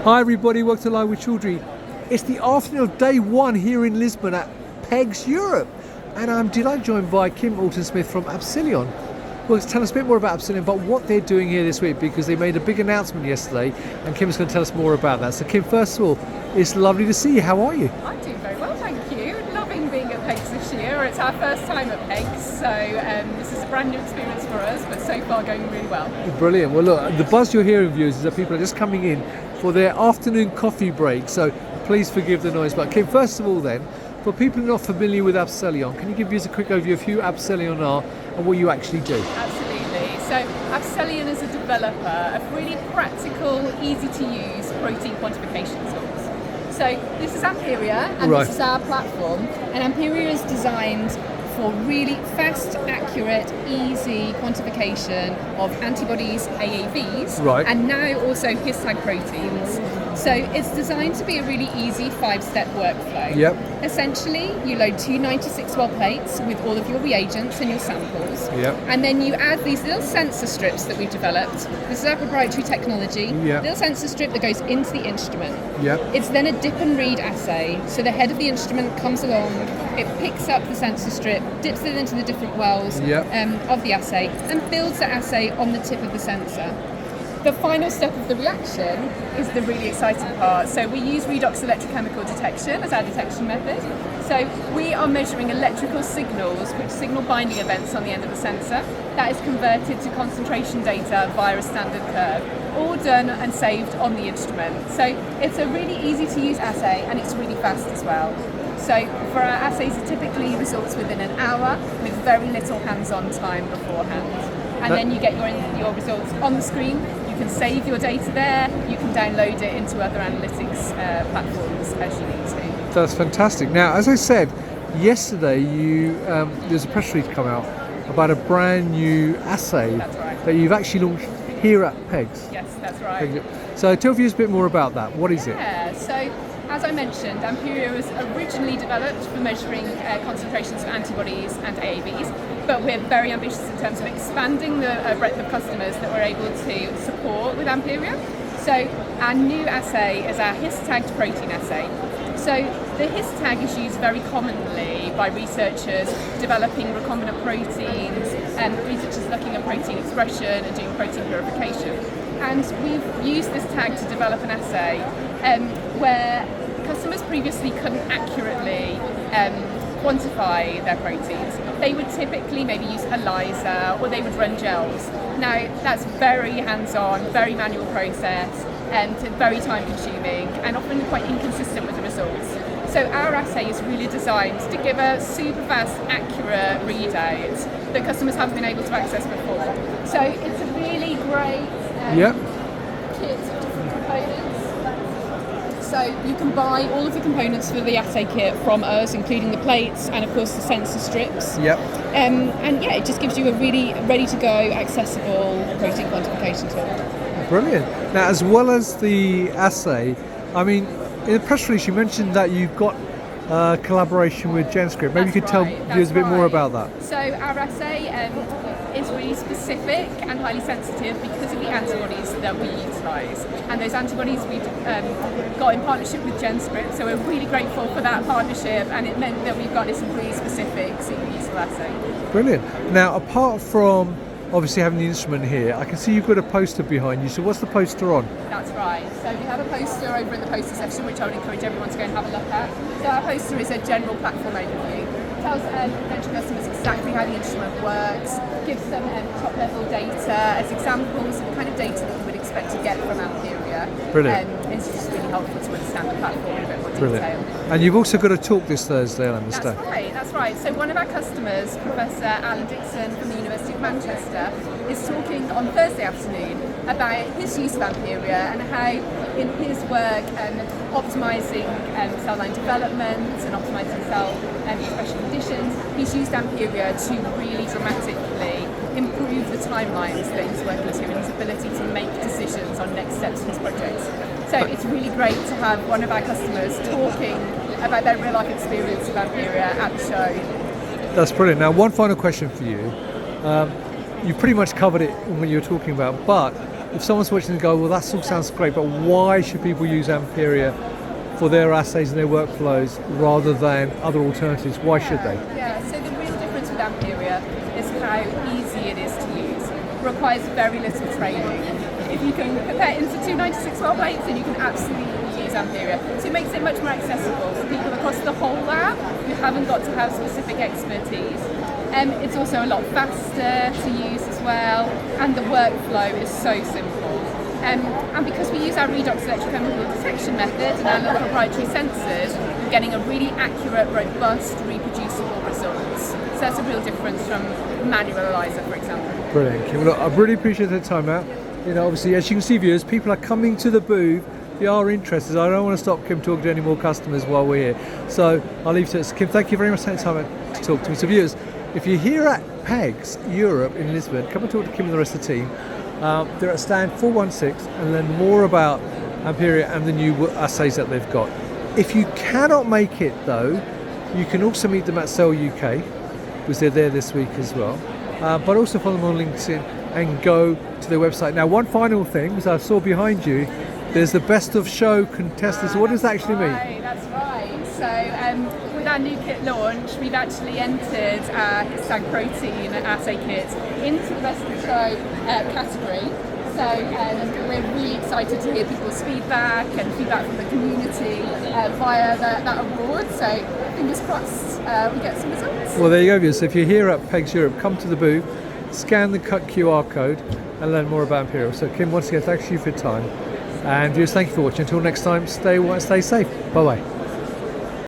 Hi everybody, welcome to Live with 𝐒𝐤𝐬𝐢𝐳. It's the afternoon of day one here in Lisbon at PEGS Europe, and I'm delighted joined by Kim Orton-Smith from Abselion. Well, tell us a bit more about Abselion, but what they're doing here this week, because they made a big announcement yesterday, and Kim's going to tell us more about that. So Kim, first of all, it's lovely to see you. How are you? I'm doing very well, thank you. Loving being at PEGS this year. It's our first time at PEGS, so this is a brand new experience for us, but so far going really well. Brilliant. Well, look, the buzz you're hearing, viewers, is that people are just coming in for their afternoon coffee break, so please forgive the noise. But Kim, first of all then, for people who are not familiar with Abselion, can you give us a quick overview of who Abselion are and what you actually do? Absolutely. So Abselion is a developer of really practical, easy to use protein quantification tools. So this is Amperia, and This is our platform, and Amperia is designed for really fast, accurate, easy quantification of antibodies, AAVs, and now also 𝐻-Tagged proteins. So it's designed to be a really easy 5-step workflow. Essentially, you load two 96-well plates with all of your reagents and your samples, and then you add these little sensor strips that we've developed. This is our proprietary technology. Little sensor strip that goes into the instrument. It's then a dip and read assay. So the head of the instrument comes along, it picks up the sensor strip, dips it into the different wells of the assay, and builds the assay on the tip of the sensor. The final step of the reaction is the really exciting part. So we use redox electrochemical detection as our detection method. So we are measuring electrical signals which signal binding events on the end of the sensor. That is converted to concentration data via a standard curve, all done and saved on the instrument. So it's a really easy to use assay, and it's really fast as well. So for our assays, it typically results within an hour with very little hands-on time beforehand. And then you get your results on the screen. You can save your data there. You can download it into other analytics platforms as you need to. That's fantastic. Now, as I said, yesterday there's a press release come out about a brand new assay that you've actually launched here at PEGS. Yes, that's right. So tell us a bit more about that. What is it? So as I mentioned, Amperia was originally developed for measuring concentrations of antibodies and AAVs, but we're very ambitious in terms of expanding the breadth of customers that we're able to support with Amperia. So our new assay is our 𝐻-Tagged protein assay. So the 𝐻 tag is used very commonly by researchers developing recombinant proteins, and researchers looking at protein expression and doing protein purification. And we've used this tag to develop an assay where customers previously couldn't accurately quantify their proteins. They would typically maybe use ELISA, or they would run gels. Now that's very hands-on, very manual process, and very time-consuming, and often quite inconsistent with the results. So our assay is really designed to give a super fast, accurate readout that customers haven't been able to access before. So it's a really great kit of different components. So you can buy all of the components for the assay kit from us, including the plates and of course the sensor strips. And yeah, it just gives you a really ready-to-go, accessible protein quantification tool. Brilliant. Now, as well as the assay, I mean, in the press release you mentioned that you've got collaboration with GenScript. Maybe you could tell viewers a bit more about that. So our assay is really specific and highly sensitive because of the antibodies that we utilise. And those antibodies we've got in partnership with GenScript, so we're really grateful for that partnership, and it meant that we've got this really specific single-use assay. Brilliant. Now, apart from obviously having the instrument here, I can see you've got a poster behind you. So what's the poster on? That's right. So we have a poster over in the poster section, which I would encourage everyone to go and have a look at. So our poster is a general platform overview. It tells potential customers exactly how the instrument works, gives them top-level data as examples of the kind of data that we would expect to get from Amperia. Brilliant. It's just really helpful to understand the platform in a bit more detail. And you've also got a talk this Thursday, I understand. That's right. So one of our customers, Professor Alan Dixon from the University of Manchester, is talking on Thursday afternoon about his use of Amperia and how in his work optimising cell line development and optimising cell expression conditions, he's used Amperia to really dramatically improve the timelines that he's working to and his ability to make decisions on next steps in his projects. So it's really great to have one of our customers talking about their real life experience of Amperia at the show. That's brilliant. Now, one final question for you. You pretty much covered it when you were talking about, but if someone's watching and go, well, that all sounds great, but why should people use Amperia for their assays and their workflows rather than other alternatives? Why should they? Yeah, so the real difference with Amperia is how easy it is to use. It requires very little training. If you can put that into 296 well plates, then you can absolutely use Amperia. So it makes it much more accessible for people across the whole lab who haven't got to have specific expertise. It's also a lot faster to use as well, and the workflow is so simple. And because we use our redox electrochemical detection method and our little proprietary sensors, we're getting a really accurate, robust, reproducible results. So that's a real difference from manual ELISA, for example. Brilliant, Kim. Well, look, I really appreciate the time out. You know, obviously, as you can see, viewers, people are coming to the booth. They are interested. I don't want to stop Kim talking to any more customers while we're here. So I'll leave it to Kim. Thank you very much for taking time out to talk to me. So viewers, if you're here at PEGS Europe in Lisbon, come and talk to Kim and the rest of the team. They're at stand 416 and learn more about Amperia and the new assays that they've got. If you cannot make it though, you can also meet them at 𝐿 UK, because they're there this week as well. But also follow them on LinkedIn and go to their website. Now, one final thing, because I saw behind you, there's the best of show contestants. What does that actually mean? That's right. So with our new kit launch, we've actually entered our Tagged Protein assay kit into the best of show category. So we're really excited to hear people's feedback and feedback from the community via that award. So fingers crossed we get some results. Well, there you go, viewers. So if you're here at PEGS Europe, come to the booth, scan the QR code and learn more about Amperia. So Kim, once again, thank you for your time. And viewers, thank you for watching. Until next time, stay safe. Bye-bye.